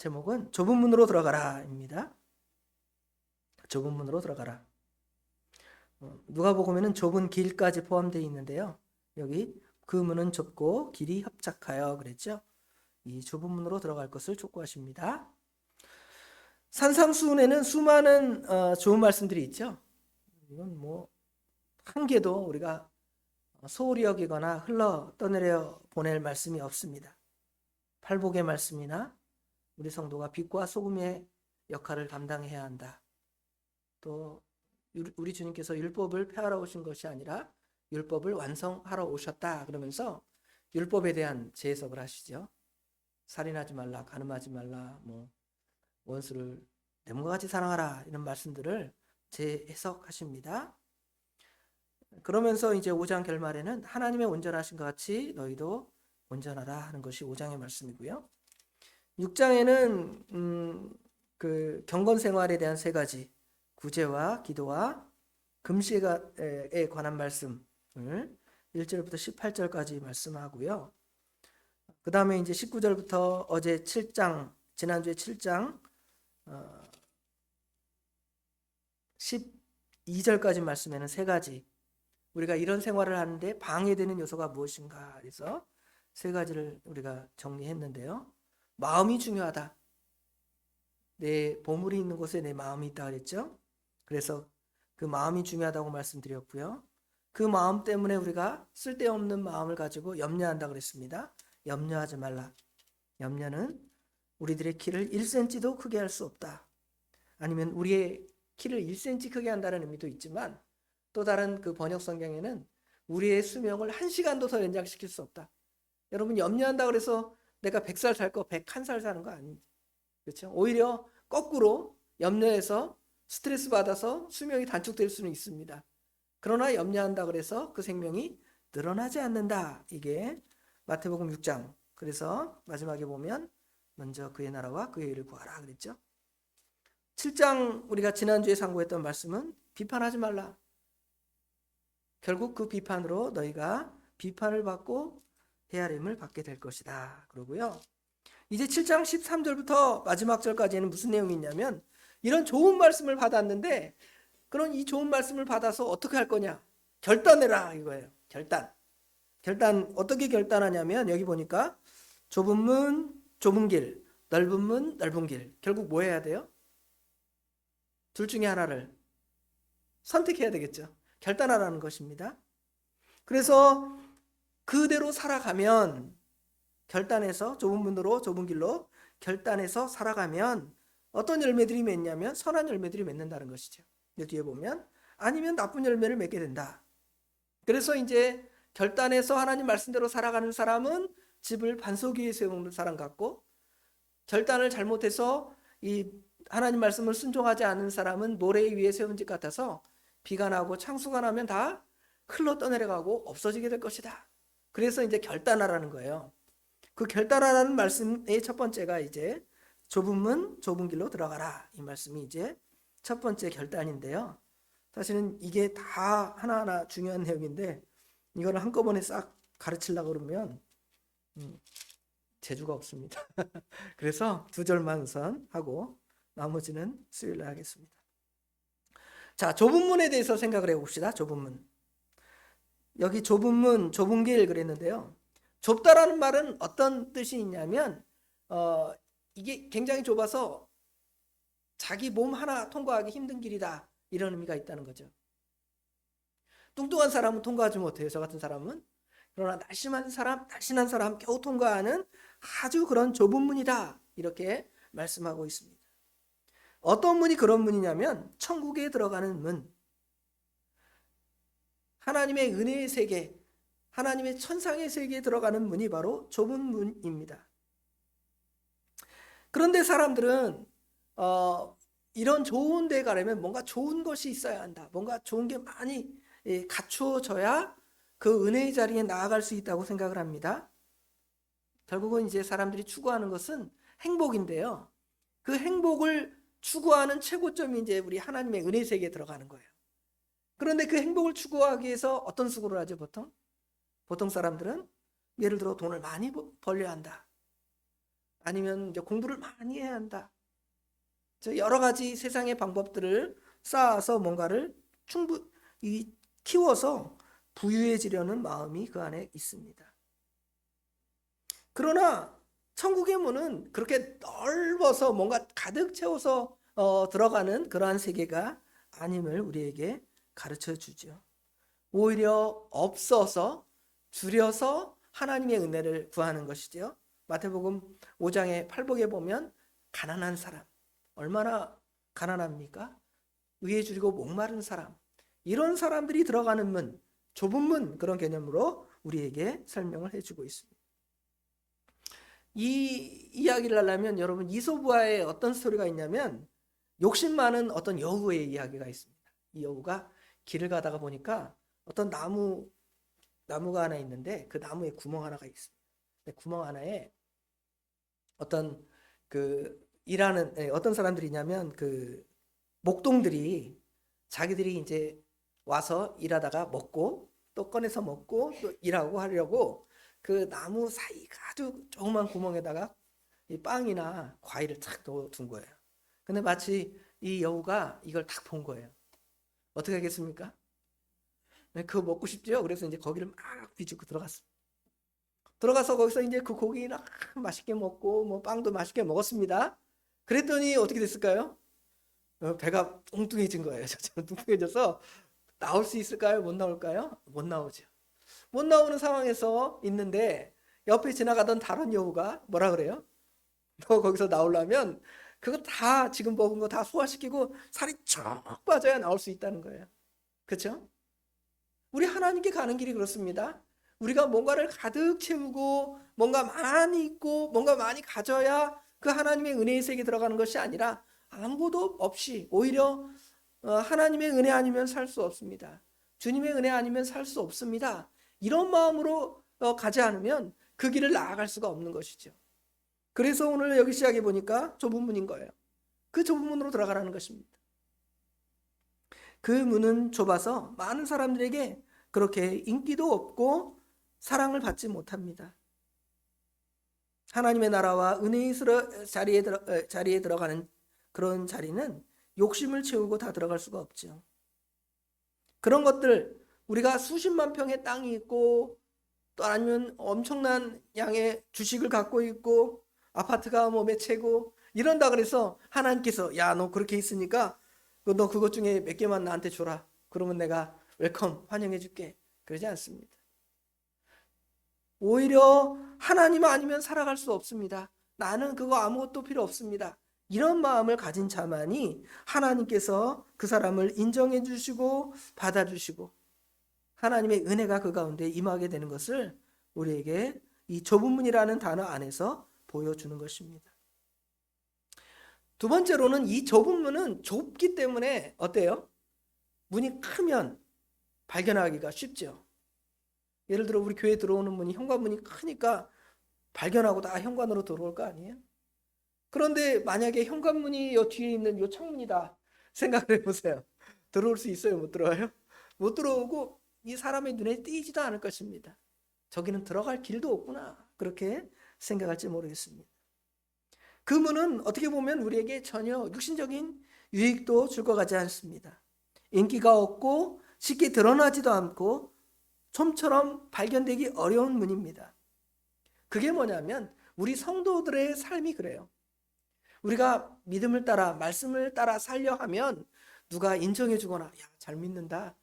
제목은 좁은 문으로 들어가라입니다. 좁은 문으로 들어가라. 누가복음에는 좁은 길까지 포함되어 있는데요. 여기 그 문은 좁고 길이 협착하여 그랬죠. 이 좁은 문으로 들어갈 것을 촉구하십니다. 산상수훈에는 수많은 좋은 말씀들이 있죠. 이건 뭐 한 개도 우리가 소홀히 여기거나 흘러 떠내려 보낼 말씀이 없습니다. 팔복의 말씀이나 우리 성도가 빛과 소금의 역할을 감당해야 한다. 또 우리 주님께서 율법을 폐하러 오신 것이 아니라 율법을 완성하러 오셨다 그러면서 율법에 대한 재해석을 하시죠. 살인하지 말라, 간음하지 말라, 뭐 원수를 내 몸과 같이 사랑하라 이런 말씀들을 재해석하십니다. 그러면서 이제 5장 결말에는 하나님의 온전하신 것 같이 너희도 온전하라 하는 것이 5장의 말씀이고요. 6장에는 그 경건 생활에 대한 3가지 구제와 기도와 금식에 관한 말씀을 1절부터 18절까지 말씀하고요. 그 다음에 이제 19절부터 어제 7장, 지난주에 7장 12절까지 말씀에는 3가지 우리가 이런 생활을 하는데 방해되는 요소가 무엇인가 해서 3가지를 우리가 정리했는데요. 마음이 중요하다. 내 보물이 있는 곳에 내 마음이 있다 그랬죠. 그래서 그 마음이 중요하다고 말씀드렸고요. 그 마음 때문에 우리가 쓸데없는 마음을 가지고 염려한다 그랬습니다. 염려하지 말라. 염려는 우리들의 키를 1cm도 크게 할 수 없다. 아니면 우리의 키를 1cm 크게 한다는 의미도 있지만 또 다른 그 번역 성경에는 우리의 수명을 1시간도 더 연장시킬 수 없다. 여러분 염려한다 그래서 내가 100살 살 거 101살 사는 거 아니죠. 그렇죠? 오히려 거꾸로 염려해서 스트레스 받아서 수명이 단축될 수는 있습니다. 그러나 염려한다 그래서 그 생명이 늘어나지 않는다. 이게 마태복음 6장. 그래서 마지막에 보면 먼저 그의 나라와 그의 의를 구하라 그랬죠. 7장 우리가 지난주에 상고했던 말씀은 비판하지 말라. 결국 그 비판으로 너희가 비판을 받고 헤아림을 받게 될 것이다. 그러고요. 이제 7장 13절부터 마지막 절까지는 무슨 내용이 있냐면 이런 좋은 말씀을 받았는데 그런 이 좋은 말씀을 받아서 어떻게 할 거냐? 결단해라 이거예요. 결단 어떻게 결단하냐면 여기 보니까 좁은 문, 좁은 길, 넓은 문, 넓은 길. 결국 뭐 해야 돼요? 둘 중에 하나를 선택해야 되겠죠. 결단하라는 것입니다. 그래서 그대로 살아가면 결단해서 좁은 문으로 좁은 길로 결단해서 살아가면 어떤 열매들이 맺냐면 선한 열매들이 맺는다는 것이죠. 뒤에 보면 아니면 나쁜 열매를 맺게 된다. 그래서 이제 결단해서 하나님 말씀대로 살아가는 사람은 집을 반석 위에 세우는 사람 같고 결단을 잘못해서 이 하나님 말씀을 순종하지 않는 사람은 모래 위에 세운 집 같아서 비가 나고 창수가 나면 다 흘러 떠내려가고 없어지게 될 것이다. 그래서 이제 결단하라는 거예요. 그 결단하라는 말씀의 첫 번째가 이제 좁은 문, 좁은 길로 들어가라. 이 말씀이 이제 첫 번째 결단인데요. 사실은 이게 다 하나하나 중요한 내용인데 이거를 한꺼번에 싹 가르치려고 그러면 재주가 없습니다. 그래서 2절만 우선 하고 나머지는 수요일에 하겠습니다. 자, 좁은 문에 대해서 생각을 해봅시다. 좁은 문. 여기 좁은 문, 좁은 길 그랬는데요. 좁다라는 말은 어떤 뜻이 있냐면 이게 굉장히 좁아서 자기 몸 하나 통과하기 힘든 길이다. 이런 의미가 있다는 거죠. 뚱뚱한 사람은 통과하지 못해요. 저 같은 사람은. 그러나 날씬한 사람 겨우 통과하는 아주 그런 좁은 문이다. 이렇게 말씀하고 있습니다. 어떤 문이 그런 문이냐면 천국에 들어가는 문. 하나님의 은혜의 세계, 하나님의 천상의 세계에 들어가는 문이 바로 좁은 문입니다. 그런데 사람들은 이런 좋은 데 가려면 뭔가 좋은 것이 있어야 한다. 뭔가 좋은 게 많이 갖추어져야 그 은혜의 자리에 나아갈 수 있다고 생각을 합니다. 결국은 이제 사람들이 추구하는 것은 행복인데요. 그 행복을 추구하는 최고점이 이제 우리 하나님의 은혜 세계에 들어가는 거예요. 그런데 그 행복을 추구하기 위해서 어떤 수고를 하죠, 보통? 보통 사람들은 예를 들어 돈을 많이 벌려야 한다. 아니면 이제 공부를 많이 해야 한다. 여러 가지 세상의 방법들을 쌓아서 뭔가를 충분히 키워서 부유해지려는 마음이 그 안에 있습니다. 그러나 천국의 문은 그렇게 넓어서 뭔가 가득 채워서 들어가는 그러한 세계가 아님을 우리에게 가르쳐 주죠. 오히려 없어서 줄여서 하나님의 은혜를 구하는 것이죠. 마태복음 5장의 팔복에 보면 가난한 사람, 얼마나 가난합니까? 의에 줄이고 목마른 사람, 이런 사람들이 들어가는 문, 좁은 문, 그런 개념으로 우리에게 설명을 해주고 있습니다. 이 이야기를 하려면 여러분, 이솝우화에 어떤 스토리가 있냐면 욕심 많은 어떤 여우의 이야기가 있습니다. 이 여우가 길을 가다가 보니까 어떤 나무가 하나 있는데 그 나무에 구멍 하나가 있습니다. 구멍 하나에 어떤 어떤 사람들이냐면 목동들이 자기들이 이제 와서 일하다가 먹고 또 꺼내서 먹고 또 일하고 하려고 그 나무 사이가 아주 조그만 구멍에다가 이 빵이나 과일을 탁 넣어둔 거예요. 근데 마치 이 여우가 이걸 딱 본 거예요. 어떻게 하겠습니까? 그거 먹고 싶죠? 그래서 이제 거기를 막 비집고 들어갔습니다. 들어가서 거기서 이제 그 고기나 맛있게 먹고 뭐 빵도 맛있게 먹었습니다. 그랬더니 어떻게 됐을까요? 배가 뚱뚱해진 거예요. 저처럼 뚱뚱해져서 나올 수 있을까요? 못 나올까요? 못 나오죠. 못 나오는 상황에서 있는데 옆에 지나가던 다른 여우가 뭐라 그래요? 너 거기서 나오려면 그거 다 지금 먹은 거 다 소화시키고 살이 쭉 빠져야 나올 수 있다는 거예요. 그렇죠? 우리 하나님께 가는 길이 그렇습니다. 우리가 뭔가를 가득 채우고 뭔가 많이 있고 뭔가 많이 가져야 그 하나님의 은혜의 세계에 들어가는 것이 아니라 아무것도 없이 오히려 하나님의 은혜 아니면 살 수 없습니다. 주님의 은혜 아니면 살 수 없습니다. 이런 마음으로 가지 않으면 그 길을 나아갈 수가 없는 것이죠. 그래서 오늘 여기 시작해 보니까 좁은 문인 거예요. 그 좁은 문으로 들어가라는 것입니다. 그 문은 좁아서 많은 사람들에게 그렇게 인기도 없고 사랑을 받지 못합니다. 하나님의 나라와 은혜의 자리에 들어가는 그런 자리는 욕심을 채우고 다 들어갈 수가 없죠. 그런 것들, 우리가 수십만 평의 땅이 있고 또 아니면 엄청난 양의 주식을 갖고 있고 아파트가 뭐 몇 채고 이런다 그래서 하나님께서 야, 너 그렇게 있으니까 너 그것 중에 몇 개만 나한테 줘라. 그러면 내가 웰컴 환영해 줄게. 그러지 않습니다. 오히려 하나님 아니면 살아갈 수 없습니다. 나는 그거 아무것도 필요 없습니다. 이런 마음을 가진 자만이 하나님께서 그 사람을 인정해 주시고 받아주시고 하나님의 은혜가 그 가운데 임하게 되는 것을 우리에게 이 좁은 문이라는 단어 안에서 보여주는 것입니다. 두 번째로는 이 좁은 문은 좁기 때문에 어때요? 문이 크면 발견하기가 쉽죠. 예를 들어 우리 교회 들어오는 문이 현관문이 크니까 발견하고 다 현관으로 들어올 거 아니에요? 그런데 만약에 현관문이 요 뒤에 있는 요 창문이다 생각을 해보세요. 들어올 수 있어요? 못 들어와요? 못 들어오고 이 사람의 눈에 띄지도 않을 것입니다. 저기는 들어갈 길도 없구나 그렇게 생각할지 모르겠습니다. 그 문은 어떻게 보면 우리에게 전혀 육신적인 유익도 줄 것 같지 않습니다. 인기가 없고 쉽게 드러나지도 않고 좀처럼 발견되기 어려운 문입니다. 그게 뭐냐면 우리 성도들의 삶이 그래요. 우리가 믿음을 따라 말씀을 따라 살려 하면 누가 인정해 주거나 야, 잘 믿는다.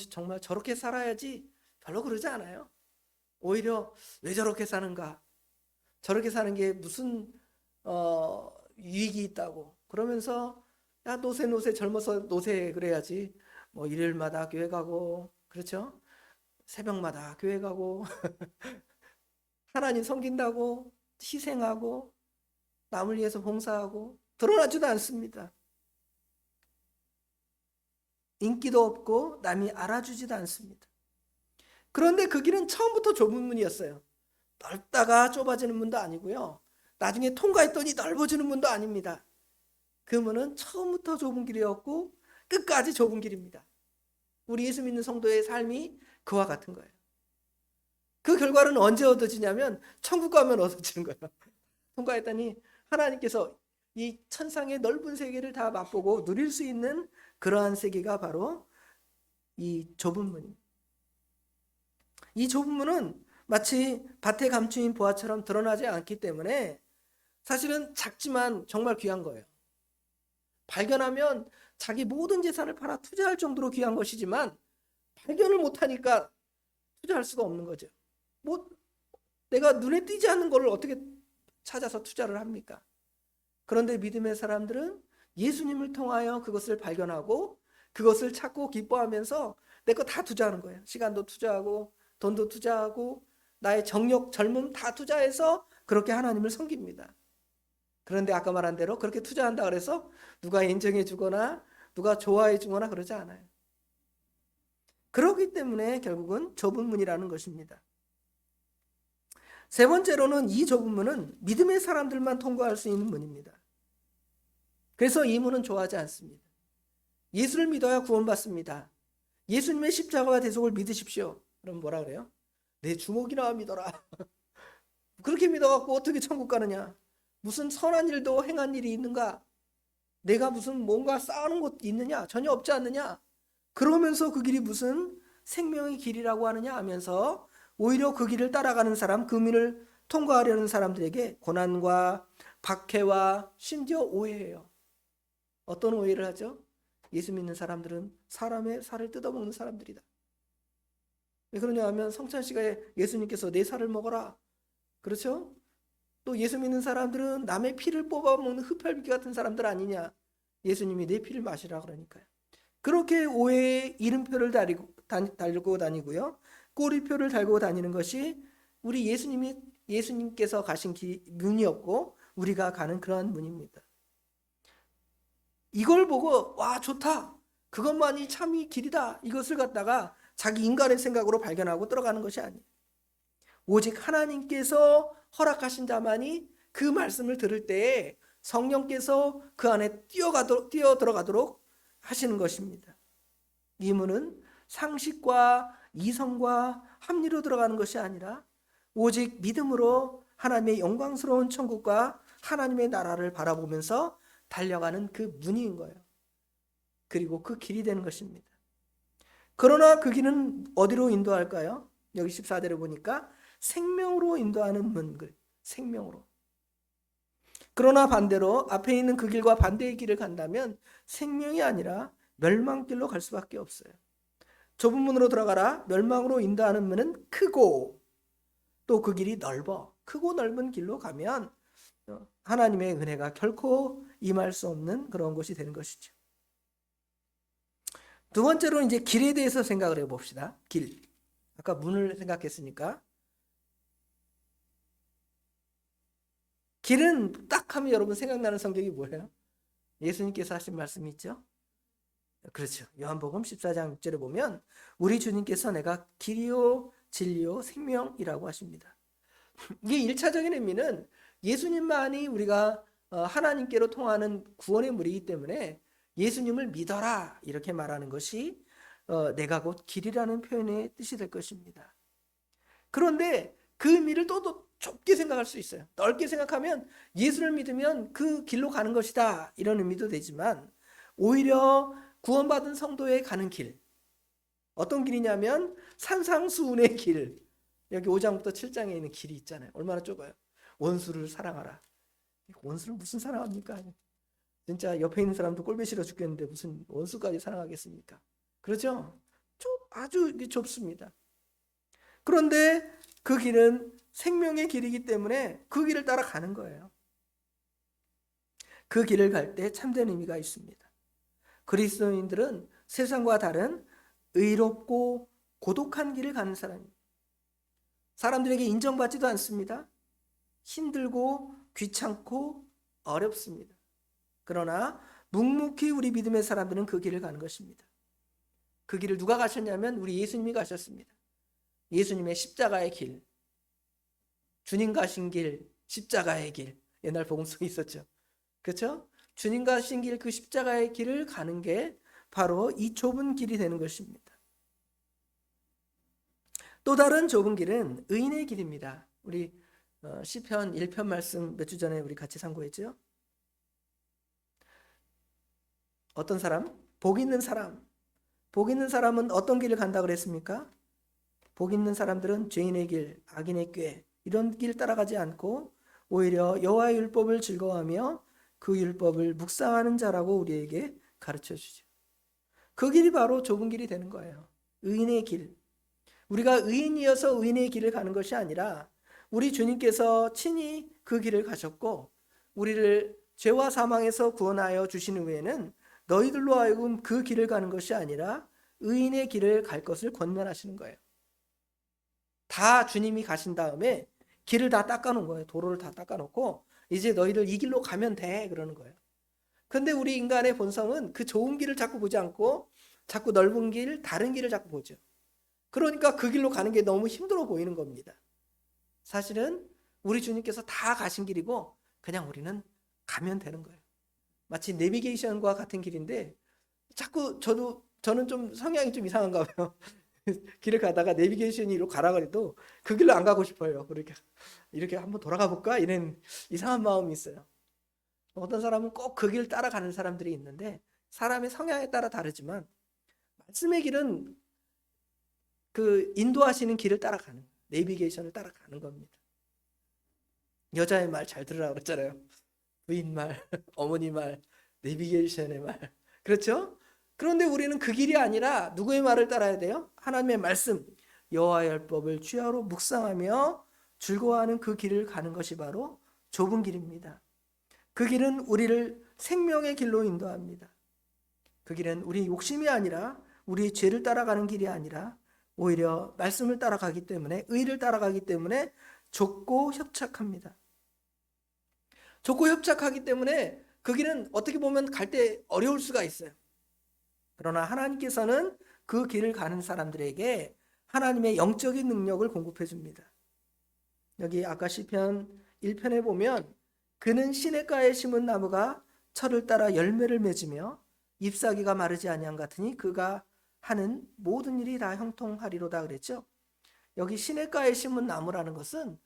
정말 저렇게 살아야지 별로 그러지 않아요. 오히려 왜 저렇게 사는가? 저렇게 사는 게 무슨 유익이 있다고 그러면서 야 노세 젊어서 노세 그래야지 뭐 일요일마다 교회 가고 그렇죠? 새벽마다 교회 가고 하나님 섬긴다고 희생하고 남을 위해서 봉사하고 드러나지도 않습니다. 인기도 없고 남이 알아주지도 않습니다. 그런데 그 길은 처음부터 좁은 문이었어요. 넓다가 좁아지는 문도 아니고요. 나중에 통과했더니 넓어지는 문도 아닙니다. 그 문은 처음부터 좁은 길이었고 끝까지 좁은 길입니다. 우리 예수 믿는 성도의 삶이 그와 같은 거예요. 그 결과는 언제 얻어지냐면 천국 가면 얻어지는 거예요. 통과했더니 하나님께서 이 천상의 넓은 세계를 다 맛보고 누릴 수 있는 그러한 세계가 바로 이 좁은 문입니다. 이 좁은 문은 마치 밭에 감추인 보화처럼 드러나지 않기 때문에 사실은 작지만 정말 귀한 거예요. 발견하면 자기 모든 재산을 팔아 투자할 정도로 귀한 것이지만 발견을 못하니까 투자할 수가 없는 거죠. 뭐 내가 눈에 띄지 않는 걸 어떻게 찾아서 투자를 합니까? 그런데 믿음의 사람들은 예수님을 통하여 그것을 발견하고 그것을 찾고 기뻐하면서 내 거 다 투자하는 거예요. 시간도 투자하고 돈도 투자하고 나의 정력, 젊음 다 투자해서 그렇게 하나님을 섬깁니다. 그런데 아까 말한 대로 그렇게 투자한다 그래서 누가 인정해 주거나 누가 좋아해 주거나 그러지 않아요. 그렇기 때문에 결국은 좁은 문이라는 것입니다. 세 번째로는 이 좁은 문은 믿음의 사람들만 통과할 수 있는 문입니다. 그래서 이 문은 좋아하지 않습니다. 예수를 믿어야 구원받습니다. 예수님의 십자가와 대속을 믿으십시오. 그럼 뭐라 그래요? 내 주먹이나 믿어라. 그렇게 믿어갖고 어떻게 천국 가느냐? 무슨 선한 일도 행한 일이 있는가? 내가 무슨 뭔가 쌓아놓은 것 있느냐? 전혀 없지 않느냐? 그러면서 그 길이 무슨 생명의 길이라고 하느냐 하면서 오히려 그 길을 따라가는 사람, 그 문을 통과하려는 사람들에게 고난과 박해와 심지어 오해해요. 어떤 오해를 하죠? 예수 믿는 사람들은 사람의 살을 뜯어먹는 사람들이다. 왜 그러냐 하면 성찬시간에 예수님께서 내 살을 먹어라. 그렇죠? 또 예수 믿는 사람들은 남의 피를 뽑아먹는 흡혈귀 같은 사람들 아니냐. 예수님이 내 피를 마시라 그러니까요. 그렇게 오해의 이름표를 달고 다니고요. 꼬리표를 달고 다니는 것이 우리 예수님께서 가신 문이었고 우리가 가는 그러한 문입니다. 이걸 보고 와 좋다. 그것만이 참이 길이다. 이것을 갖다가 자기 인간의 생각으로 발견하고 들어가는 것이 아니에요. 오직 하나님께서 허락하신 자만이 그 말씀을 들을 때에 성령께서 그 안에 뛰어 들어가도록 하시는 것입니다. 이 문은 상식과 이성과 합리로 들어가는 것이 아니라 오직 믿음으로 하나님의 영광스러운 천국과 하나님의 나라를 바라보면서 달려가는 그 문인 거예요. 그리고 그 길이 되는 것입니다. 그러나 그 길은 어디로 인도할까요? 여기 14절에 보니까 생명으로 인도하는 문, 생명으로. 그러나 반대로 앞에 있는 그 길과 반대의 길을 간다면 생명이 아니라 멸망길로 갈 수밖에 없어요. 좁은 문으로 들어가라. 멸망으로 인도하는 문은 크고 또 그 길이 넓어. 크고 넓은 길로 가면 하나님의 은혜가 결코 임할 수 없는 그런 곳이 되는 것이죠. 두 번째로 이제 길에 대해서 생각을 해봅시다. 길. 아까 문을 생각했으니까. 길은 딱 하면 여러분 생각나는 성경이 뭐예요? 예수님께서 하신 말씀이 있죠? 그렇죠. 요한복음 14장 6절에 보면 우리 주님께서 내가 길이요 진리요 생명이라고 하십니다. 이게 1차적인 의미는 예수님만이 우리가 하나님께로 통하는 구원의 물이기 때문에 예수님을 믿어라 이렇게 말하는 것이 내가 곧 길이라는 표현의 뜻이 될 것입니다. 그런데 그 의미를 또 좁게 생각할 수 있어요. 넓게 생각하면 예수를 믿으면 그 길로 가는 것이다 이런 의미도 되지만 오히려 구원받은 성도에 가는 길, 어떤 길이냐면 산상수훈의 길. 여기 5장부터 7장에 있는 길이 있잖아요. 얼마나 좁아요. 원수를 사랑하라. 원수를 무슨 사랑합니까? 진짜 옆에 있는 사람도 꼴배 싫어 죽겠는데 무슨 원수까지 사랑하겠습니까? 그렇죠? 아주 좁습니다. 그런데 그 길은 생명의 길이기 때문에 그 길을 따라가는 거예요. 그 길을 갈 때 참된 의미가 있습니다. 그리스도인들은 세상과 다른 의롭고 고독한 길을 가는 사람입니다. 사람들에게 인정받지도 않습니다. 힘들고 귀찮고 어렵습니다. 그러나 묵묵히 우리 믿음의 사람들은 그 길을 가는 것입니다. 그 길을 누가 가셨냐면 우리 예수님이 가셨습니다. 예수님의 십자가의 길, 주님 가신 길, 십자가의 길. 옛날 복음 속에 있었죠. 그렇죠? 주님 가신 길, 그 십자가의 길을 가는 게 바로 이 좁은 길이 되는 것입니다. 또 다른 좁은 길은 의인의 길입니다. 우리 시편 1편 말씀 몇 주 전에 우리 같이 상고했죠. 어떤 사람? 복 있는 사람. 복 있는 사람은 어떤 길을 간다 그랬습니까? 복 있는 사람들은 죄인의 길, 악인의 꾀 이런 길 따라가지 않고 오히려 여호와의 율법을 즐거워하며 그 율법을 묵상하는 자라고 우리에게 가르쳐 주죠. 그 길이 바로 좁은 길이 되는 거예요. 의인의 길. 우리가 의인이어서 의인의 길을 가는 것이 아니라 우리 주님께서 친히 그 길을 가셨고 우리를 죄와 사망에서 구원하여 주신 후에는 너희들로 하여금 그 길을 가는 것이 아니라 의인의 길을 갈 것을 권면하시는 거예요. 다 주님이 가신 다음에 길을 다 닦아놓은 거예요. 도로를 다 닦아놓고 이제 너희들 이 길로 가면 돼 그러는 거예요. 근데 우리 인간의 본성은 그 좋은 길을 자꾸 보지 않고 자꾸 넓은 길, 다른 길을 자꾸 보죠. 그러니까 그 길로 가는 게 너무 힘들어 보이는 겁니다. 사실은 우리 주님께서 다 가신 길이고 그냥 우리는 가면 되는 거예요. 마치 내비게이션과 같은 길인데 자꾸 저는 좀 성향이 좀 이상한가 봐요. 길을 가다가 내비게이션이 이리로 가라 그래도 그 길로 안 가고 싶어요. 그렇게 이렇게 한번 돌아가 볼까 이런 이상한 마음이 있어요. 어떤 사람은 꼭 그 길 따라가는 사람들이 있는데 사람의 성향에 따라 다르지만 말씀의 길은 그 인도하시는 길을 따라가는 내비게이션을 따라가는 겁니다. 여자의 말 잘 들으라고 그랬잖아요. 부인 말, 어머니 말, 내비게이션의 말. 그렇죠? 그런데 우리는 그 길이 아니라 누구의 말을 따라야 돼요? 하나님의 말씀, 여호와의 율법을 주야로 묵상하며 즐거워하는 그 길을 가는 것이 바로 좁은 길입니다. 그 길은 우리를 생명의 길로 인도합니다. 그 길은 우리 욕심이 아니라 우리 죄를 따라가는 길이 아니라 오히려 말씀을 따라가기 때문에 의를 따라가기 때문에 좁고 협착합니다. 좁고 협착하기 때문에 그 길은 어떻게 보면 갈 때 어려울 수가 있어요. 그러나 하나님께서는 그 길을 가는 사람들에게 하나님의 영적인 능력을 공급해 줍니다. 여기 아까 시편 1편에 보면 그는 시냇가에 심은 나무가 철을 따라 열매를 맺으며 잎사귀가 마르지 아니함 같으니 그가 하는 모든 일이 다 형통하리로다 그랬죠. 여기 시냇가에 심은 나무라는 것은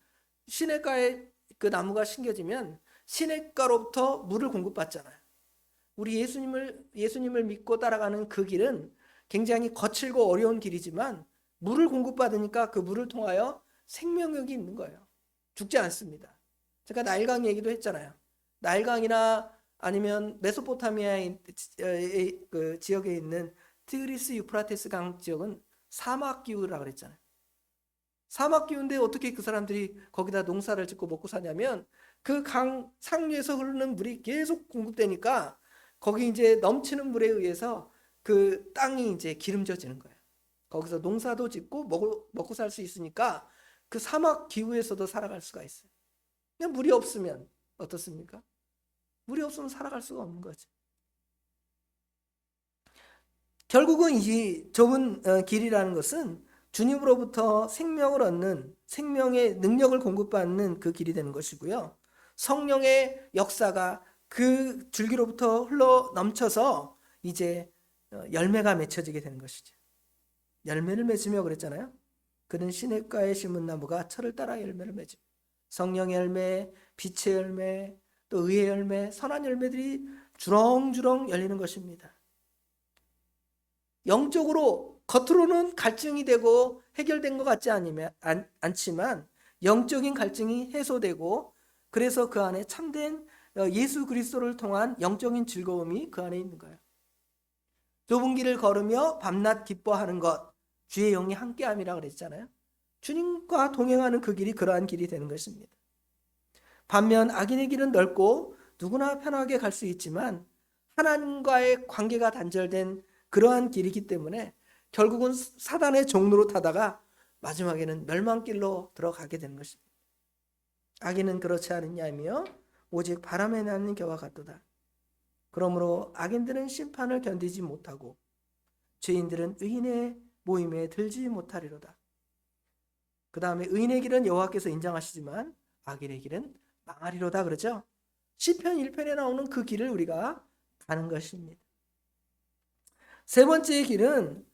시냇가에 그 나무가 심겨지면 시냇가로부터 물을 공급받잖아요. 우리 예수님을 믿고 따라가는 그 길은 굉장히 거칠고 어려운 길이지만 물을 공급받으니까 그 물을 통하여 생명력이 있는 거예요. 죽지 않습니다. 제가 나일강 얘기도 했잖아요. 나일강이나 아니면 메소포타미아 그 지역에 있는 티그리스 유프라테스 강 지역은 사막 기후라 그랬잖아요. 사막 기후인데 어떻게 그 사람들이 거기다 농사를 짓고 먹고 사냐면 그 강 상류에서 흐르는 물이 계속 공급되니까 거기 이제 넘치는 물에 의해서 그 땅이 이제 기름져지는 거예요. 거기서 농사도 짓고 먹고 살 수 있으니까 그 사막 기후에서도 살아갈 수가 있어요. 그냥 물이 없으면 어떻습니까? 물이 없으면 살아갈 수가 없는 거죠. 결국은 이 좁은 길이라는 것은 주님으로부터 생명을 얻는 생명의 능력을 공급받는 그 길이 되는 것이고요. 성령의 역사가 그 줄기로부터 흘러 넘쳐서 이제 열매가 맺혀지게 되는 것이죠. 열매를 맺으며 그랬잖아요. 그는 시냇가에 심은 나무가 철을 따라 열매를 맺으며 성령의 열매, 빛의 열매, 또 의의 열매, 선한 열매들이 주렁주렁 열리는 것입니다. 영적으로 겉으로는 갈증이 되고 해결된 것 같지 않지만 영적인 갈증이 해소되고 그래서 그 안에 참된 예수 그리스도를 통한 영적인 즐거움이 그 안에 있는 거예요. 좁은 길을 걸으며 밤낮 기뻐하는 것, 주의 영이 함께함이라 그랬잖아요. 주님과 동행하는 그 길이 그러한 길이 되는 것입니다. 반면 악인의 길은 넓고 누구나 편하게 갈 수 있지만 하나님과의 관계가 단절된 그러한 길이기 때문에 결국은 사단의 종로로 타다가 마지막에는 멸망길로 들어가게 되는 것입니다. 악인은 그렇지 않느냐며 오직 바람에 나는 겨와 같도다. 그러므로 악인들은 심판을 견디지 못하고 죄인들은 의인의 모임에 들지 못하리로다. 그 다음에 의인의 길은 여호와께서 인정하시지만 악인의 길은 망하리로다 그러죠. 시편 1편에 나오는 그 길을 우리가 가는 것입니다. 세 번째 길은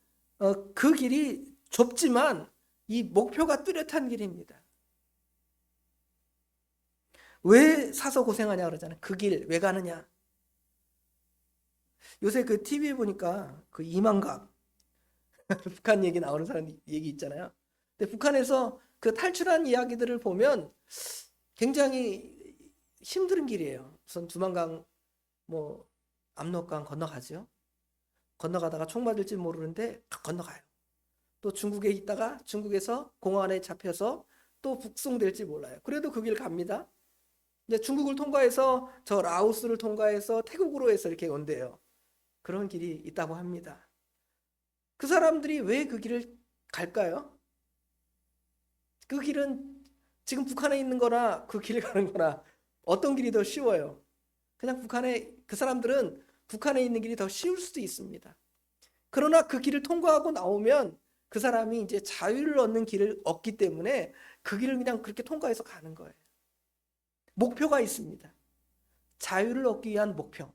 그 길이 좁지만 이 목표가 뚜렷한 길입니다. 왜 사서 고생하냐 그러잖아요. 그 길 왜 가느냐. 요새 그 TV에 보니까 그 이만각 북한 얘기 나오는 사람 얘기 있잖아요. 근데 북한에서 그 탈출한 이야기들을 보면 굉장히 힘든 길이에요. 우선 두만강 뭐 압록강 건너가죠. 건너가다가 총 맞을지 모르는데 건너가요. 또 중국에 있다가 중국에서 공안에 잡혀서 또 북송될지 몰라요. 그래도 그 길 갑니다. 이제 중국을 통과해서 저 라오스를 통과해서 태국으로 해서 이렇게 온대요. 그런 길이 있다고 합니다. 그 사람들이 왜 그 길을 갈까요? 그 길은 지금 북한에 있는 거나 그 길을 가는 거나 어떤 길이 더 쉬워요? 그냥 그 사람들은 북한에 있는 길이 더 쉬울 수도 있습니다. 그러나 그 길을 통과하고 나오면 그 사람이 이제 자유를 얻는 길을 얻기 때문에 그 길을 그냥 그렇게 통과해서 가는 거예요. 목표가 있습니다. 자유를 얻기 위한 목표.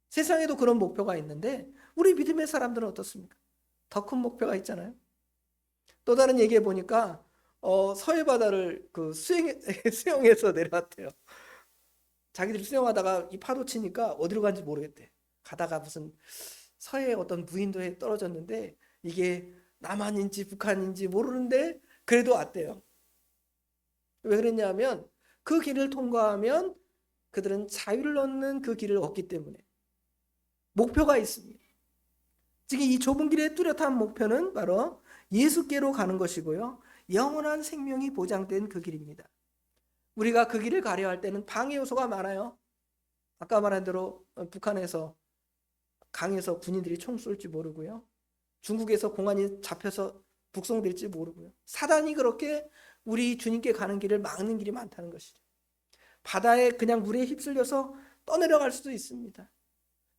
세상에도 그런 목표가 있는데 우리 믿음의 사람들은 어떻습니까? 더 큰 목표가 있잖아요. 또 다른 얘기해 보니까 서해 바다를 그 수영해서 내려왔대요. 자기들이 수영하다가 이 파도 치니까 어디로 간지 모르겠대. 가다가 무슨 서해 어떤 무인도에 떨어졌는데 이게 남한인지 북한인지 모르는데 그래도 왔대요. 왜 그랬냐면 그 길을 통과하면 그들은 자유를 얻는 그 길을 얻기 때문에 목표가 있습니다. 즉 이 좁은 길의 뚜렷한 목표는 바로 예수께로 가는 것이고요. 영원한 생명이 보장된 그 길입니다. 우리가 그 길을 가려 할 때는 방해 요소가 많아요. 아까 말한 대로 북한에서 강에서 군인들이 총 쏠지 모르고요. 중국에서 공안이 잡혀서 북송될지 모르고요. 사단이 그렇게 우리 주님께 가는 길을 막는 길이 많다는 것이죠. 바다에 그냥 물에 휩쓸려서 떠내려갈 수도 있습니다.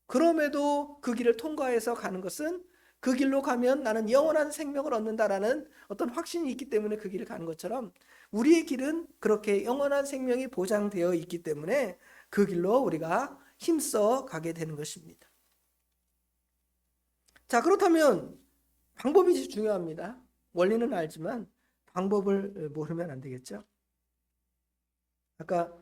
그럼에도 그 길을 통과해서 가는 것은 그 길로 가면 나는 영원한 생명을 얻는다라는 어떤 확신이 있기 때문에 그 길을 가는 것처럼 우리의 길은 그렇게 영원한 생명이 보장되어 있기 때문에 그 길로 우리가 힘써 가게 되는 것입니다. 자, 그렇다면 방법이 중요합니다. 원리는 알지만 방법을 모르면 안 되겠죠. 아까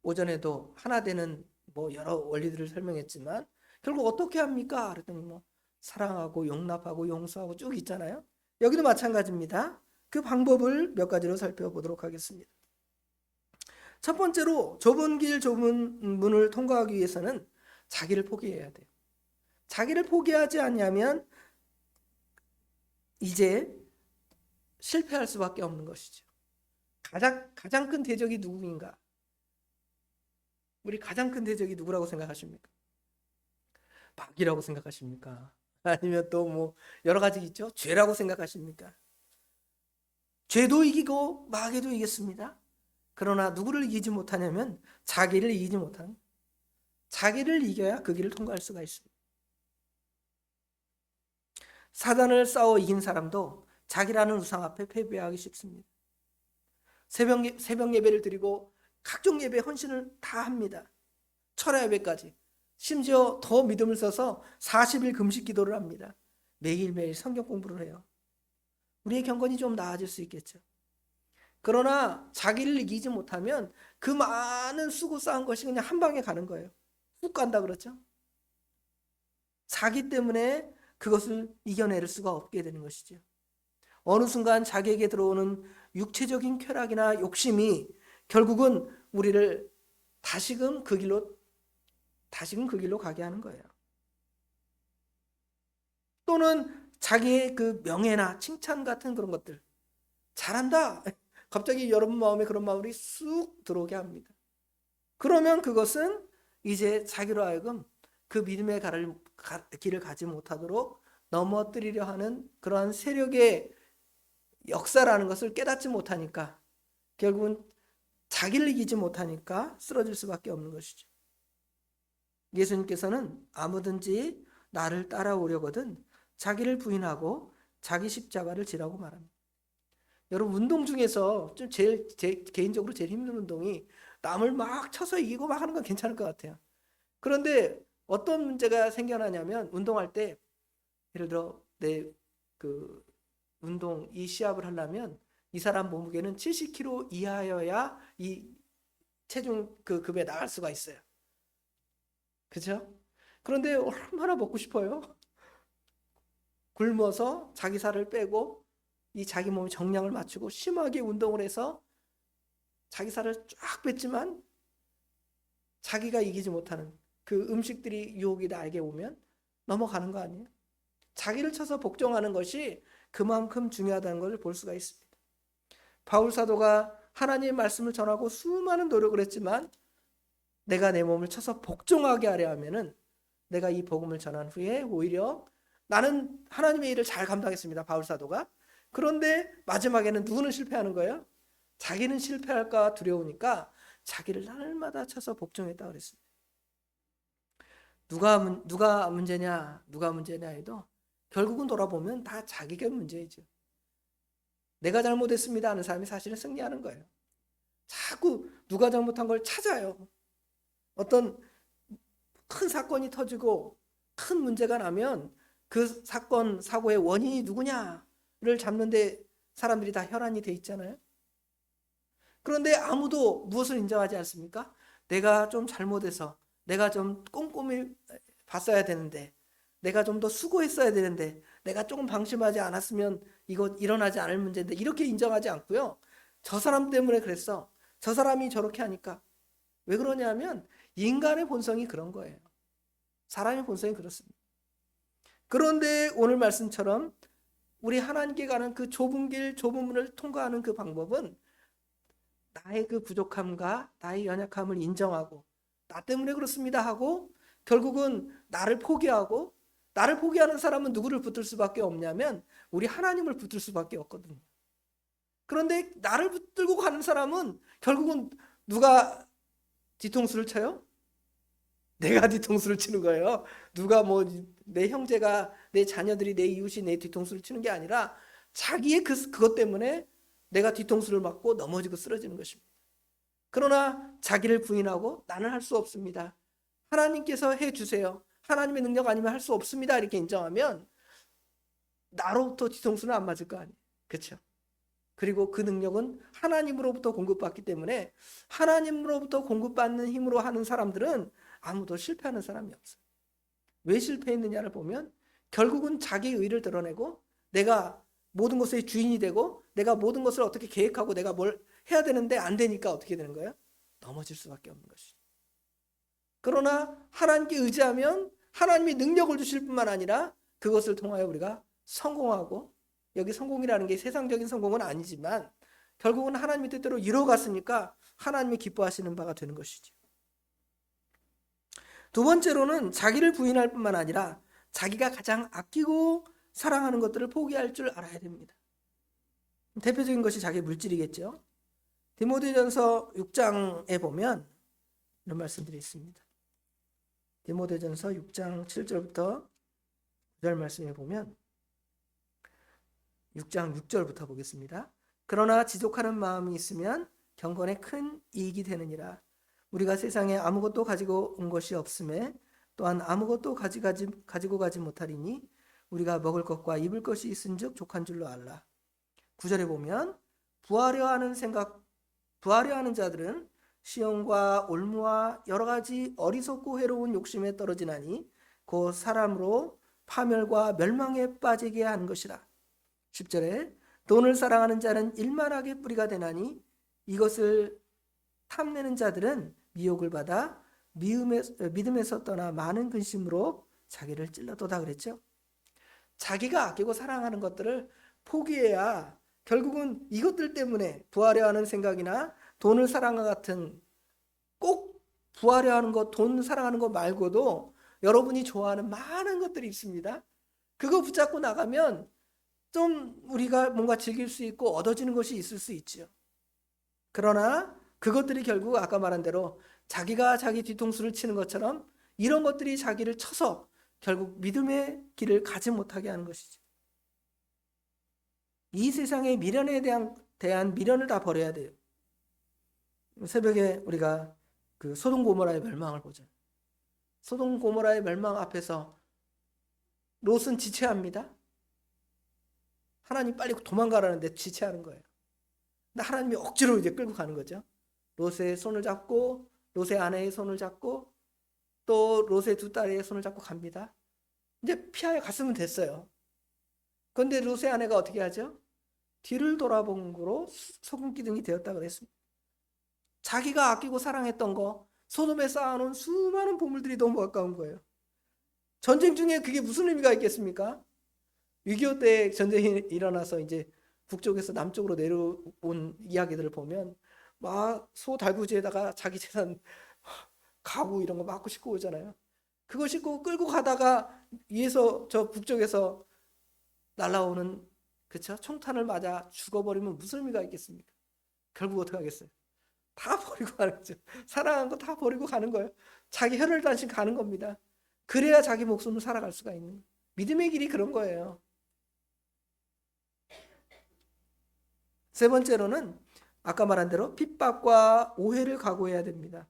오전에도 하나 되는 뭐 여러 원리들을 설명했지만 결국 어떻게 합니까? 그랬더니 뭐 사랑하고 용납하고 용서하고 쭉 있잖아요. 여기도 마찬가지입니다. 그 방법을 몇 가지로 살펴보도록 하겠습니다. 첫 번째로 좁은 길 좁은 문을 통과하기 위해서는 자기를 포기해야 돼요. 자기를 포기하지 않냐면 이제 실패할 수밖에 없는 것이죠. 가장 큰 대적이 누구인가? 우리 가장 큰 대적이 누구라고 생각하십니까? 마귀라고 생각하십니까? 아니면 또 뭐 여러 가지 있죠? 죄라고 생각하십니까? 죄도 이기고 마귀도 이겼습니다. 그러나 누구를 이기지 못하냐면 자기를 이기지 못하는, 자기를 이겨야 그 길을 통과할 수가 있습니다. 사단을 싸워 이긴 사람도 자기라는 우상 앞에 패배하기 쉽습니다. 새벽 예배를 드리고 각종 예배 헌신을 다 합니다. 철야 예배까지. 심지어 더 믿음을 써서 40일 금식 기도를 합니다. 매일매일 성경 공부를 해요. 우리의 경건이 좀 나아질 수 있겠죠. 그러나 자기를 이기지 못하면 그 많은 수고 쌓은 것이 그냥 한 방에 가는 거예요. 훅 간다 그렇죠? 자기 때문에 그것을 이겨낼 수가 없게 되는 것이죠. 어느 순간 자기에게 들어오는 육체적인 쾌락이나 욕심이 결국은 우리를 다시금 그 길로 가게 하는 거예요. 또는 자기의 그 명예나 칭찬 같은 그런 것들, 잘한다, 갑자기 여러분 마음에 그런 마음이 쑥 들어오게 합니다. 그러면 그것은 이제 자기로 하여금 그 믿음의 길을 가지 못하도록 넘어뜨리려 하는 그러한 세력의 역사라는 것을 깨닫지 못하니까 결국은 자기를 이기지 못하니까 쓰러질 수밖에 없는 것이죠. 예수님께서는 아무든지 나를 따라오려거든 자기를 부인하고 자기 십자가를 지라고 말합니다. 여러분 운동 중에서 좀 개인적으로 제일 힘든 운동이 남을 막 쳐서 이기고 막 하는 건 괜찮을 것 같아요. 그런데 어떤 문제가 생겨나냐면 운동할 때 예를 들어 내 그 운동 이 시합을 하려면 이 사람 몸무게는 70kg 이하여야 이 체중 그 급에 나갈 수가 있어요. 그렇죠? 그런데 얼마나 먹고 싶어요? 굶어서 자기 살을 빼고 이 자기 몸의 정량을 맞추고 심하게 운동을 해서 자기 살을 쫙 뺐지만 자기가 이기지 못하는 그 음식들이 유혹이 나에게 오면 넘어가는 거 아니에요? 자기를 쳐서 복종하는 것이 그만큼 중요하다는 것을 볼 수가 있습니다. 바울 사도가 하나님의 말씀을 전하고 수많은 노력을 했지만 내가 내 몸을 쳐서 복종하게 하려 하면은 내가 이 복음을 전한 후에 오히려 나는 하나님의 일을 잘 감당했습니다. 바울 사도가. 그런데 마지막에는 누구는 실패하는 거예요? 자기는 실패할까 두려우니까 자기를 날마다 쳐서 복종했다 그랬습니다. 누가 문제냐 해도 결국은 돌아보면 다 자기가 문제이죠. 내가 잘못했습니다 하는 사람이 사실은 승리하는 거예요. 자꾸 누가 잘못한 걸 찾아요. 어떤 큰 사건이 터지고 큰 문제가 나면 그 사건 사고의 원인이 누구냐를 잡는데 사람들이 다 혈안이 돼 있잖아요. 그런데 아무도 무엇을 인정하지 않습니까? 내가 좀 잘못해서 내가 좀 꼼꼼히 봤어야 되는데 내가 좀 더 수고했어야 되는데 내가 조금 방심하지 않았으면 이거 일어나지 않을 문제인데 이렇게 인정하지 않고요. 저 사람 때문에 그랬어. 저 사람이 저렇게 하니까. 왜 그러냐면 인간의 본성이 그런 거예요. 사람의 본성이 그렇습니다. 그런데 오늘 말씀처럼 우리 하나님께 가는 그 좁은 길, 좁은 문을 통과하는 그 방법은 나의 그 부족함과 나의 연약함을 인정하고 나 때문에 그렇습니다 하고 결국은 나를 포기하고 나를 포기하는 사람은 누구를 붙들 수밖에 없냐면 우리 하나님을 붙들 수밖에 없거든요. 그런데 나를 붙들고 가는 사람은 결국은 누가 뒤통수를 쳐요? 내가 뒤통수를 치는 거예요. 누가 뭐 내 형제가 내 자녀들이 내 이웃이 내 뒤통수를 치는 게 아니라 자기의 그것 때문에 내가 뒤통수를 맞고 넘어지고 쓰러지는 것입니다. 그러나 자기를 부인하고 나는 할 수 없습니다. 하나님께서 해주세요. 하나님의 능력 아니면 할 수 없습니다. 이렇게 인정하면 나로부터 뒤통수는 안 맞을 거 아니에요. 그렇죠? 그리고 그 능력은 하나님으로부터 공급받기 때문에 하나님으로부터 공급받는 힘으로 하는 사람들은 아무도 실패하는 사람이 없어요. 왜 실패했느냐를 보면 결국은 자기의 의를 드러내고 내가 모든 것의 주인이 되고 내가 모든 것을 어떻게 계획하고 내가 뭘 해야 되는데 안 되니까 어떻게 되는 거예요? 넘어질 수밖에 없는 것이죠. 그러나 하나님께 의지하면 하나님이 능력을 주실 뿐만 아니라 그것을 통하여 우리가 성공하고 여기 성공이라는 게 세상적인 성공은 아니지만 결국은 하나님의 뜻대로 이루어갔으니까 하나님이 기뻐하시는 바가 되는 것이죠. 두 번째로는 자기를 부인할 뿐만 아니라 자기가 가장 아끼고 사랑하는 것들을 포기할 줄 알아야 됩니다. 대표적인 것이 자기 물질이겠죠. 디모데전서 6장에 보면 이런 말씀들이 있습니다. 디모데전서 6장 7절부터 9절 말씀에 보면 6장 6절부터 보겠습니다. 그러나 지족하는 마음이 있으면 경건에 큰 이익이 되느니라. 우리가 세상에 아무것도 가지고 온 것이 없음에 또한 아무것도 가지고 가지 못하리니 우리가 먹을 것과 입을 것이 있은즉 족한 줄로 알라. 9절에 보면 부하려 하는 자들은 시험과 올무와 여러 가지 어리석고 해로운 욕심에 떨어지나니 곧 사람으로 파멸과 멸망에 빠지게 하는 것이라. 10절에 돈을 사랑하는 자는 일만하게 뿌리가 되나니 이것을 탐내는 자들은 미혹을 받아 믿음에서 떠나 많은 근심으로 자기를 찔러도다 그랬죠. 자기가 아끼고 사랑하는 것들을 포기해야 결국은 이것들 때문에 부하려 하는 생각이나 돈을 사랑과 같은 꼭 부하려 하는 것, 돈 사랑하는 것 말고도 여러분이 좋아하는 많은 것들이 있습니다. 그거 붙잡고 나가면 좀 우리가 뭔가 즐길 수 있고 얻어지는 것이 있을 수 있죠. 그러나 그것들이 결국 아까 말한 대로 자기가 자기 뒤통수를 치는 것처럼 이런 것들이 자기를 쳐서 결국 믿음의 길을 가지 못하게 하는 것이죠. 이 세상의 미련에 대한 미련을 다 버려야 돼요. 새벽에 우리가 그 소돔 고모라의 멸망을 보죠. 소돔 고모라의 멸망 앞에서 롯은 지체합니다. 하나님 빨리 도망가라는데 지체하는 거예요. 근데 하나님이 억지로 이제 끌고 가는 거죠. 롯의 손을 잡고 롯의 아내의 손을 잡고 또 롯의 두 딸의 손을 잡고 갑니다. 이제 피하여 갔으면 됐어요. 그런데 롯의 아내가 어떻게 하죠? 뒤를 돌아본 거로 소금 기둥이 되었다 그랬습니다. 자기가 아끼고 사랑했던 거, 소돔에 쌓아놓은 수많은 보물들이 너무 가까운 거예요. 전쟁 중에 그게 무슨 의미가 있겠습니까? 6.25 때 전쟁이 일어나서 이제 북쪽에서 남쪽으로 내려온 이야기들을 보면 막 소 달구지에다가 자기 재산 가구 이런 거 막 싣고 오잖아요. 그거 싣고 끌고 가다가 위에서 저 북쪽에서 날아오는 그쵸? 총탄을 맞아 죽어버리면 무슨 의미가 있겠습니까? 결국 어떻게 하겠어요? 다 버리고 가는 거죠. 사랑한 거 다 버리고 가는 거예요. 자기 혈을 단신 가는 겁니다. 그래야 자기 목숨을 살아갈 수가 있는 거예요. 믿음의 길이 그런 거예요. 세 번째로는 아까 말한 대로 핍박과 오해를 각오해야 됩니다.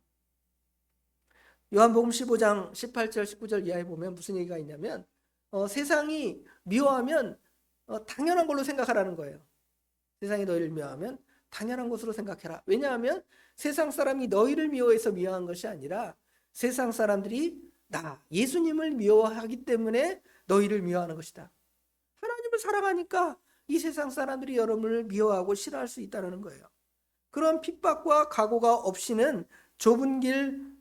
요한복음 15장 18절 19절 이하에 보면 무슨 얘기가 있냐면 세상이 미워하면 당연한 걸로 생각하라는 거예요. 세상이 너희를 미워하면 당연한 것으로 생각해라. 왜냐하면 세상 사람이 너희를 미워해서 미워한 것이 아니라 세상 사람들이 나 예수님을 미워하기 때문에 너희를 미워하는 것이다. 하나님을 사랑하니까 이 세상 사람들이 여러분을 미워하고 싫어할 수 있다는 거예요. 그런 핍박과 각오가 없이는 좁은 길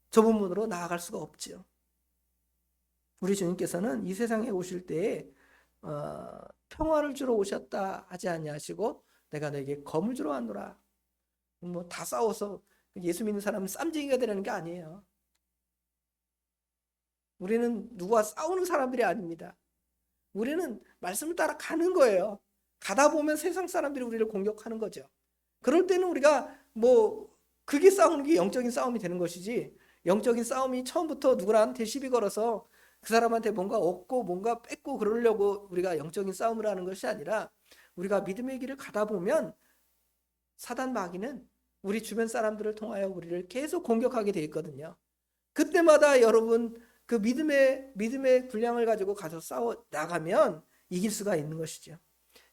좁은 문으로 나아갈 수가 없지요. 우리 주님께서는 이 세상에 오실 때에 평화를 주러 오셨다 하지 아니하시고 내가 너에게 검을 주러 왔노라. 뭐 다 싸워서 예수 믿는 사람은 쌈쟁이가 되라는 게 아니에요. 우리는 누구와 싸우는 사람들이 아닙니다. 우리는 말씀을 따라 가는 거예요. 가다 보면 세상 사람들이 우리를 공격하는 거죠. 그럴 때는 우리가 그게 싸우는 게 영적인 싸움이 되는 것이지, 영적인 싸움이 처음부터 누구나한테 시비 걸어서 그 사람한테 뭔가 얻고 뭔가 뺏고 그러려고 우리가 영적인 싸움을 하는 것이 아니라 우리가 믿음의 길을 가다 보면 사단 마귀는 우리 주변 사람들을 통하여 우리를 계속 공격하게 돼 있거든요. 그때마다 여러분 그 믿음의 분량을 가지고 가서 싸워 나가면 이길 수가 있는 것이죠.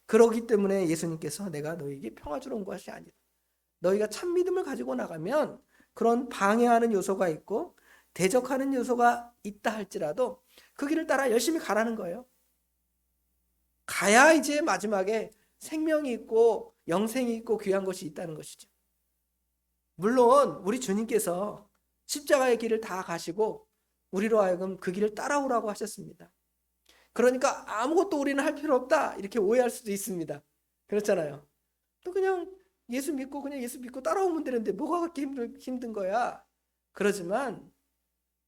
그렇기 때문에 예수님께서 내가 너희에게 평화 주러 온 것이 아니다. 너희가 참 믿음을 가지고 나가면 그런 방해하는 요소가 있고 대적하는 요소가 있다 할지라도 그 길을 따라 열심히 가라는 거예요. 가야 이제 마지막에 생명이 있고 영생이 있고 귀한 것이 있다는 것이죠. 물론 우리 주님께서 십자가의 길을 다 가시고 우리로 하여금 그 길을 따라오라고 하셨습니다. 그러니까 아무것도 우리는 할 필요 없다 이렇게 오해할 수도 있습니다. 그렇잖아요. 또 그냥 예수 믿고 따라오면 되는데 뭐가 그렇게 힘든 거야. 그러지만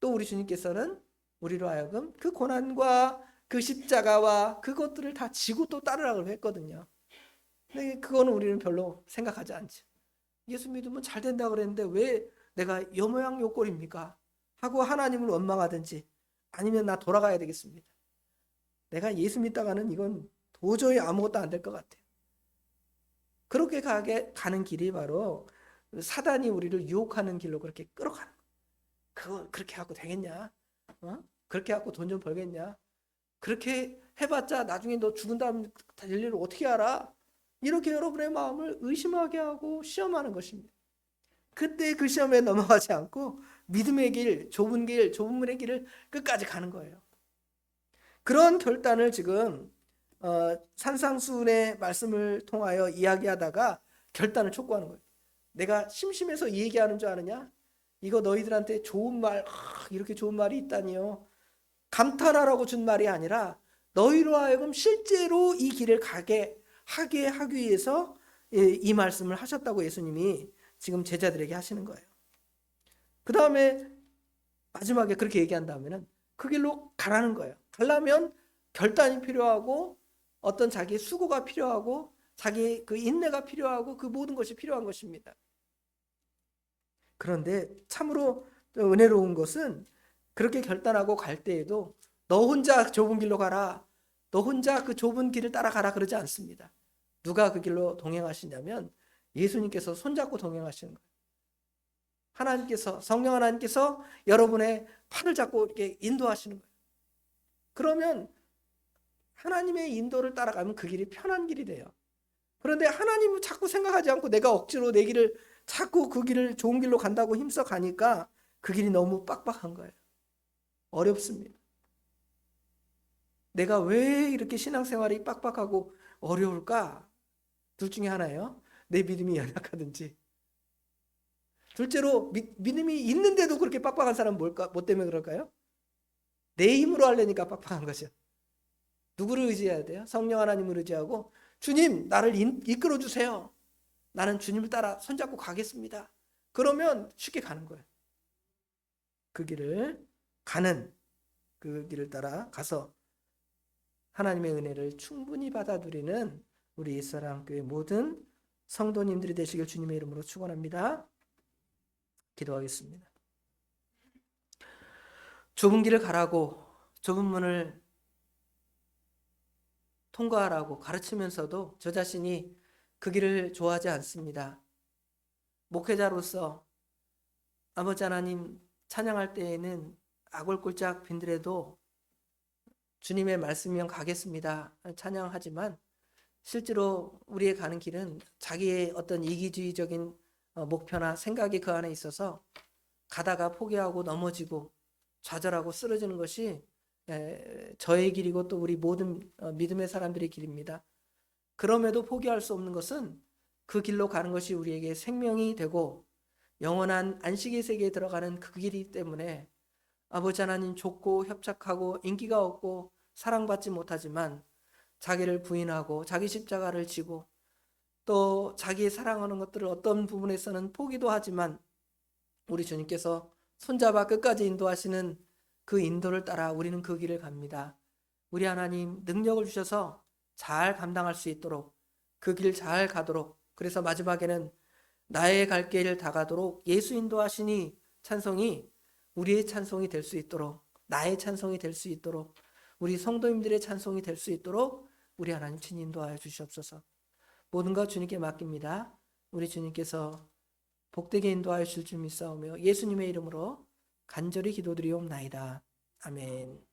또 우리 주님께서는 우리로 하여금 그 고난과 그 십자가와 그것들을 다 지고 또 따르라고 했거든요. 근데 그거는 우리는 별로 생각하지 않죠. 예수 믿으면 잘 된다 그랬는데 왜 내가 요 모양 요 꼴입니까? 하고 하나님을 원망하든지 아니면 나 돌아가야 되겠습니다. 내가 예수 믿다가는 이건 도저히 아무것도 안 될 것 같아요. 그렇게 가는 길이 바로 사단이 우리를 유혹하는 길로 그렇게 끌어가는 거예요. 그거 그렇게 하고 되겠냐? 그렇게 하고 돈 좀 벌겠냐? 그렇게 해봤자 나중에 너 죽은 다음 될 일을 어떻게 알아? 이렇게 여러분의 마음을 의심하게 하고 시험하는 것입니다. 그때 그 시험에 넘어가지 않고 믿음의 길, 좁은 문의 길을 끝까지 가는 거예요. 그런 결단을 지금 산상수훈의 말씀을 통하여 이야기하다가 결단을 촉구하는 거예요. 내가 심심해서 이 얘기하는 줄 아느냐? 이거 너희들한테 좋은 말, 이렇게 좋은 말이 있다니요. 감탄하라고 준 말이 아니라 너희로 하여금 실제로 이 길을 하게 하기 위해서 이 말씀을 하셨다고 예수님이 지금 제자들에게 하시는 거예요. 그 다음에 마지막에 그렇게 얘기한 다음에는 그 길로 가라는 거예요. 가려면 결단이 필요하고 어떤 자기의 수고가 필요하고 자기의 그 인내가 필요하고 그 모든 것이 필요한 것입니다. 그런데 참으로 은혜로운 것은 그렇게 결단하고 갈 때에도 너 혼자 좁은 길로 가라, 너 혼자 그 좁은 길을 따라가라 그러지 않습니다. 누가 그 길로 동행하시냐면 예수님께서 손잡고 동행하시는 거예요. 하나님께서, 성령 하나님께서 여러분의 팔을 잡고 이렇게 인도하시는 거예요. 그러면 하나님의 인도를 따라가면 그 길이 편한 길이 돼요. 그런데 하나님을 자꾸 생각하지 않고 내가 억지로 내 길을 자꾸 그 길을 좋은 길로 간다고 힘써 가니까 그 길이 너무 빡빡한 거예요. 어렵습니다. 내가 왜 이렇게 신앙생활이 빡빡하고 어려울까? 둘 중에 하나예요. 내 믿음이 연약하든지. 둘째로 믿음이 있는데도 그렇게 빡빡한 사람은 뭘까? 뭐 때문에 그럴까요? 내 힘으로 하려니까 빡빡한 거죠. 누구를 의지해야 돼요? 성령 하나님을 의지하고 주님 나를 이끌어 주세요. 나는 주님을 따라 손잡고 가겠습니다. 그러면 쉽게 가는 거예요. 그 길을 따라 가서 하나님의 은혜를 충분히 받아 누리는 우리 이스라엘교회 모든 성도님들이 되시길 주님의 이름으로 축원합니다. 기도하겠습니다. 좁은 길을 가라고, 좁은 문을 통과하라고 가르치면서도 저 자신이 그 길을 좋아하지 않습니다. 목회자로서 아버지 하나님 찬양할 때에는 아골골짝 빈들에도 주님의 말씀이면 가겠습니다 찬양하지만 실제로 우리의 가는 길은 자기의 어떤 이기주의적인 목표나 생각이 그 안에 있어서 가다가 포기하고 넘어지고 좌절하고 쓰러지는 것이 저의 길이고 또 우리 모든 믿음의 사람들의 길입니다. 그럼에도 포기할 수 없는 것은 그 길로 가는 것이 우리에게 생명이 되고 영원한 안식의 세계에 들어가는 그 길이기 때문에 아버지 하나님 좁고 협착하고 인기가 없고 사랑받지 못하지만 자기를 부인하고 자기 십자가를 지고 또 자기 사랑하는 것들을 어떤 부분에서는 포기도 하지만 우리 주님께서 손잡아 끝까지 인도하시는 그 인도를 따라 우리는 그 길을 갑니다. 우리 하나님 능력을 주셔서 잘 감당할 수 있도록 그 길 잘 가도록, 그래서 마지막에는 나의 갈 길을 다 가도록 예수 인도하시니 찬송이 우리의 찬송이 될 수 있도록, 나의 찬송이 될 수 있도록, 우리 성도님들의 찬송이 될 수 있도록 우리 하나님 친히 인도하여 주시옵소서. 모든 것 주님께 맡깁니다. 우리 주님께서 복되게 인도하여 주실 줄 믿사오며 예수님의 이름으로 간절히 기도드리옵나이다. 아멘.